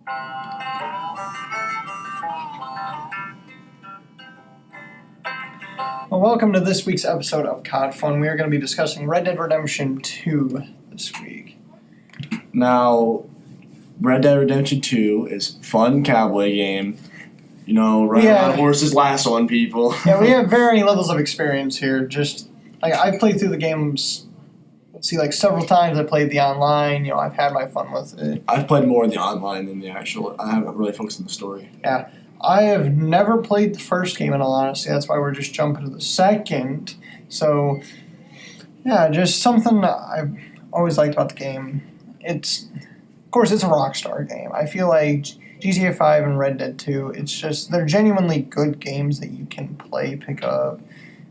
Well, welcome to this week's episode of COD Fun. We are going to be discussing Red Dead Redemption 2 this week. Now, Red Dead Redemption 2 is a fun cowboy game. You know, riding on horses, lasso on people. Yeah, we have varying levels of experience here. Just, like, I've played through the games, several times. I played the online. You know, I've had my fun with it. I've played more in the online than the actual. I haven't really focused on the story. Yeah. I have never played the first game, in all honesty. That's why we're just jumping to the second. So, yeah, just something I've always liked about the game. Of course, it's a Rockstar game. I feel like GTA 5 and Red Dead 2, they're genuinely good games that you can play, pick up.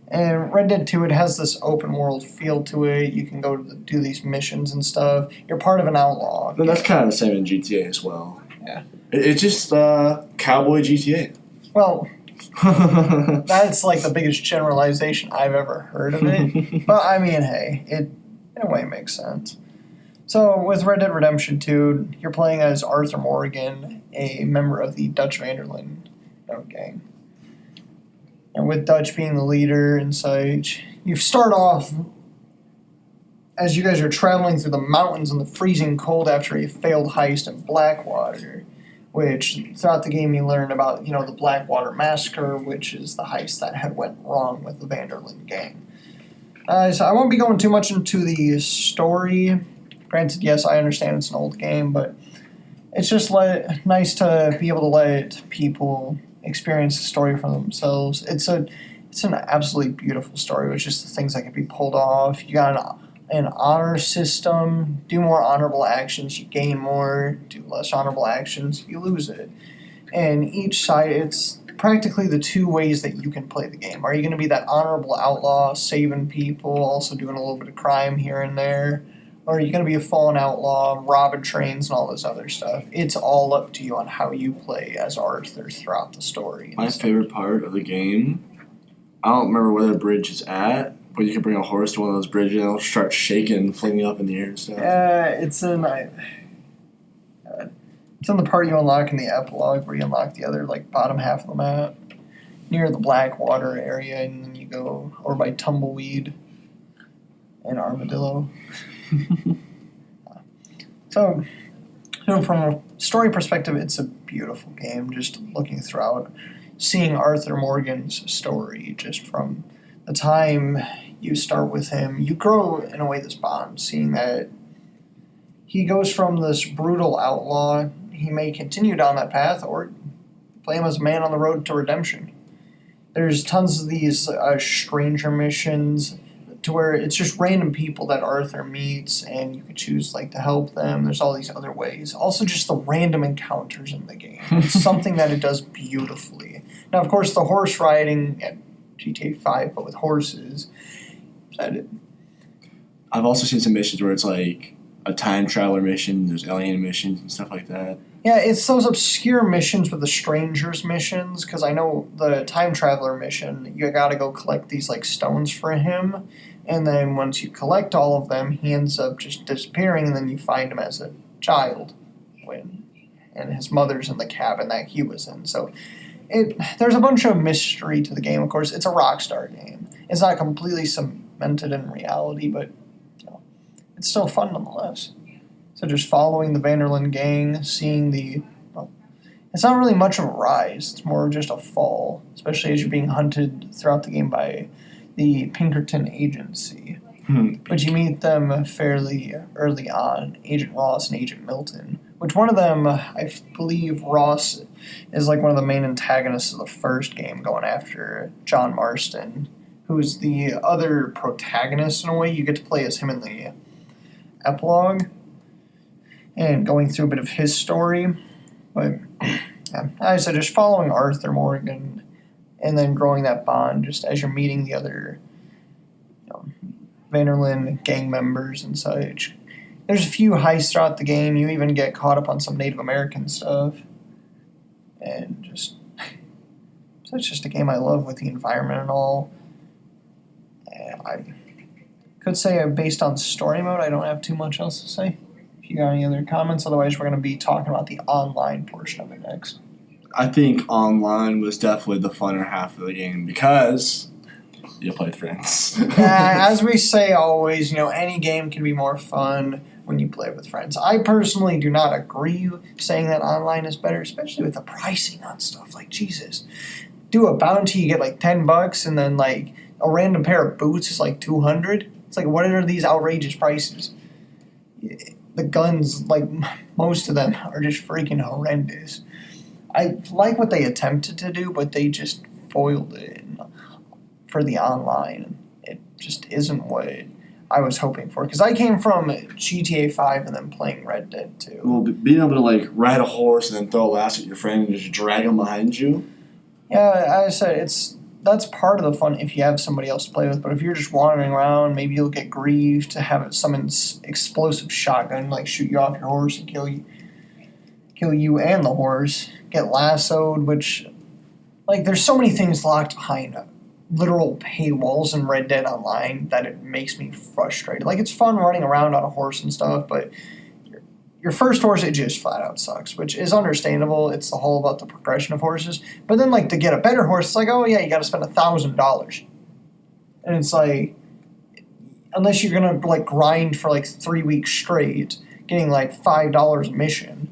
And Red Dead 2, it has this open world feel to it. You can go do these missions and stuff. You're part of an outlaw. But that's kind of the same in GTA as well. Yeah. It's just cowboy GTA. Well, that's like the biggest generalization I've ever heard of it. But I mean, hey, it in a way makes sense. So with Red Dead Redemption 2, you're playing as Arthur Morgan, a member of the Dutch van der Linde gang. And with Dutch being the leader and such, you start off as you guys are traveling through the mountains in the freezing cold after a failed heist in Blackwater, which throughout the game you learn about, you know, the Blackwater Massacre, which is the heist that had went wrong with the van der Linde gang. So I won't be going too much into the story. Granted, yes, I understand it's an old game, but it's just nice to be able to let people experience the story for themselves. It's an absolutely beautiful story with just the things that can be pulled off. You got an honor system. Do more honorable actions, you gain more. Do less honorable actions, you lose it. And each side, it's practically the two ways that you can play the game. Are you going to be that honorable outlaw, saving people, also doing a little bit of crime here and there? Or are you going to be a fallen outlaw, robbing trains and all this other stuff? It's all up to you on how you play as Arthur throughout the story. My favorite part of the game, I don't remember where the bridge is at, but you can bring a horse to one of those bridges and it'll start shaking and flinging up in the air and stuff. It's in the part you unlock in the epilogue where you unlock the other bottom half of the map near the Blackwater area, and then you go over by Tumbleweed and Armadillo. So, from a story perspective, it's a beautiful game. Just looking throughout, seeing Arthur Morgan's story, just from the time you start with him, you grow in a way this bond, seeing that he goes from this brutal outlaw. He may continue down that path or play him as a man on the road to redemption. There's tons of these stranger missions to where it's just random people that Arthur meets and you can choose to help them. There's all these other ways. Also just the random encounters in the game. It's something that it does beautifully. Now, of course, the horse riding at GTA 5, but with horses. I've also seen some missions where it's like a time traveler mission, there's alien missions and stuff like that. Yeah, it's those obscure missions with the strangers missions, because I know the time traveler mission, you gotta go collect these stones for him, and then once you collect all of them, he ends up just disappearing, and then you find him as a child, and his mother's in the cabin that he was in. So there's a bunch of mystery to the game. Of course, it's a Rockstar game. It's not completely cemented in reality, but it's still fun nonetheless. So just following the van der Linde gang, seeing it's not really much of a rise. It's more just a fall, especially as you're being hunted throughout the game by the Pinkerton Agency. But you meet them fairly early on, Agent Ross and Agent Milton, which one of them, I believe Ross is one of the main antagonists of the first game, going after John Marston, who's the other protagonist in a way. You get to play as him in the epilogue and going through a bit of his story. But yeah, as I said, just following Arthur Morgan and then growing that bond just as you're meeting the other van der Linde gang members and such. There's a few heists throughout the game. You even get caught up on some Native American stuff. And just so it's just a game I love with the environment and all. And I could say based on story mode, I don't have too much else to say. if you got any other comments. Otherwise, we're going to be talking about the online portion of it next. I think online was definitely the funner half of the game because you play with friends. As we say always, any game can be more fun when you play with friends. I personally do not agree saying that online is better, especially with the pricing on stuff. Like, Jesus. Do a bounty, you get like $10, and then like a random pair of boots is like $200. It's like, what are these outrageous prices? The guns, like most of them, are just freaking horrendous. I like what they attempted to do, but they just foiled it for the online. It just isn't what I was hoping for. Because I came from GTA 5 and then playing Red Dead 2. Well, being able to like ride a horse and then throw a lasso at your friend and just drag him behind you. Yeah, I said that's part of the fun if you have somebody else to play with. But if you're just wandering around, maybe you'll get grieved to have someone's explosive shotgun like shoot you off your horse and kill you and the horse. Get lassoed, which like there's so many things locked behind literal paywalls in Red Dead Online that it makes me frustrated. Like, it's fun running around on a horse and stuff, but your first horse, it just flat out sucks, which is understandable. It's the whole about the progression of horses. But then, like, to get a better horse, it's like, oh, yeah, you got to spend $1,000. And it's like, unless you're going to, like, grind for, like, 3 weeks straight, getting, like, $5 a mission,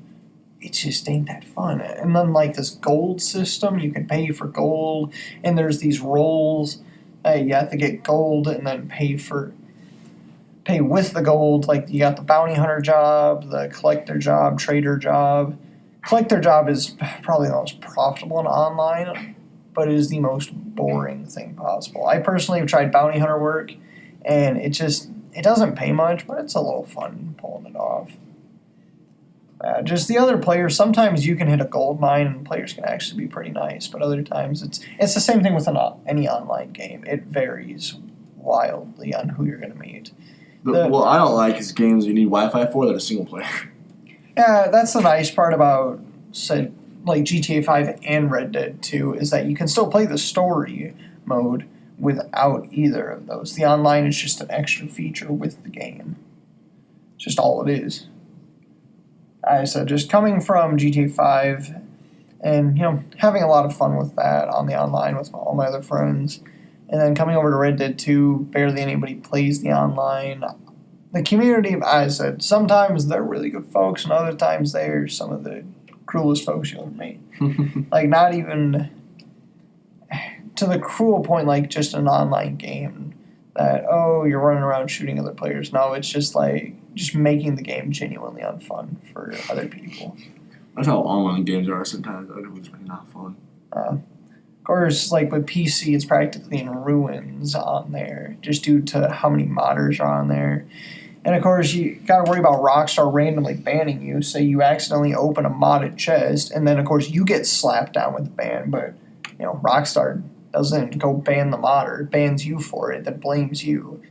it just ain't that fun. And then, like, this gold system, you can pay for gold, and there's these rolls. You have to get gold and then pay with the gold. Like, you got the bounty hunter job, the collector job, trader job. Collector job is probably the most profitable in online, but it is the most boring thing possible. I personally have tried bounty hunter work, and it doesn't pay much, but it's a little fun pulling it off. Just the other players, sometimes you can hit a gold mine and players can actually be pretty nice, but other times it's the same thing with any online game. It varies wildly on who you're going to meet. What I don't like is games you need Wi-Fi for that are single player. Yeah, that's the nice part about, say, like GTA 5 and Red Dead 2, is that you can still play the story mode without either of those. The online is just an extra feature with the game. It's just all it is. I said, just coming from GTA 5 and, having a lot of fun with that on the online with all my other friends, and then coming over to Red Dead 2, barely anybody plays the online. The community, I said, sometimes they're really good folks, and other times they're some of the cruelest folks you'll ever meet. Like, not even to the cruel point, like just an online game that, oh, you're running around shooting other players. No, it's just like, just making the game genuinely unfun for other people. That's how online games are sometimes. They're just not fun. Of course, like with PC, it's practically in ruins on there, just due to how many modders are on there. And of course, you got to worry about Rockstar randomly banning you. Say you accidentally open a modded chest, and then of course you get slapped down with the ban. But Rockstar doesn't go ban the modder; it bans you for it, that blames you.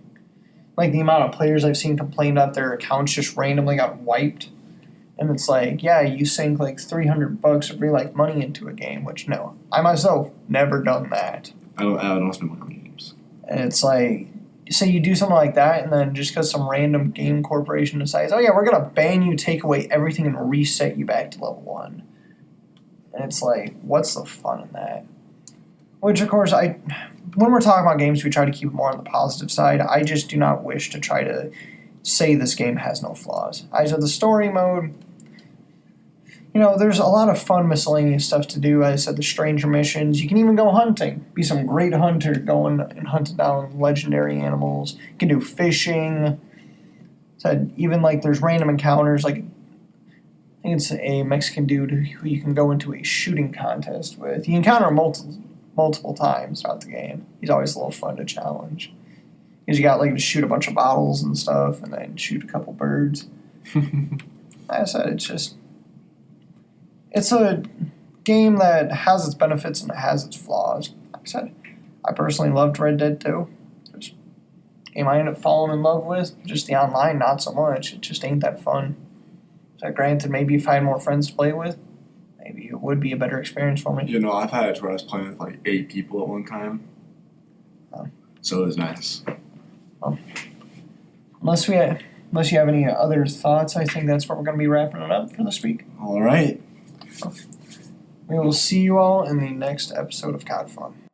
Like, the amount of players I've seen complain that their accounts just randomly got wiped. And it's like, yeah, you sink like $300 of real life money into a game, which no, I myself never done that. I don't spend money on games. And it's like, say you do something like that, and then just because some random game corporation decides, oh yeah, we're going to ban you, take away everything, and reset you back to level 1. And it's like, what's the fun in that? Which, of course, when we're talking about games, we try to keep it more on the positive side. I just do not wish to try to say this game has no flaws. I said the story mode, there's a lot of fun miscellaneous stuff to do. I said the stranger missions. You can even go hunting. Be some great hunter going and hunting down legendary animals. You can do fishing. Said even like there's random encounters. Like, I think it's a Mexican dude who you can go into a shooting contest with. You encounter multiple times throughout the game. He's always a little fun to challenge. Because you got like to shoot a bunch of bottles and stuff, and then shoot a couple birds. Like I said, it's a game that has its benefits and it has its flaws. Like I said, I personally loved Red Dead 2. It's a game I ended up falling in love with. Just the online, not so much. It just ain't that fun. So granted, maybe if I had more friends to play with, maybe it would be a better experience for me. I've had it where I was playing with like 8 people at one time. So it was nice. Unless we unless you have any other thoughts, I think that's where we're going to be wrapping it up for this week. All right. We will see you all in the next episode of COD Fun.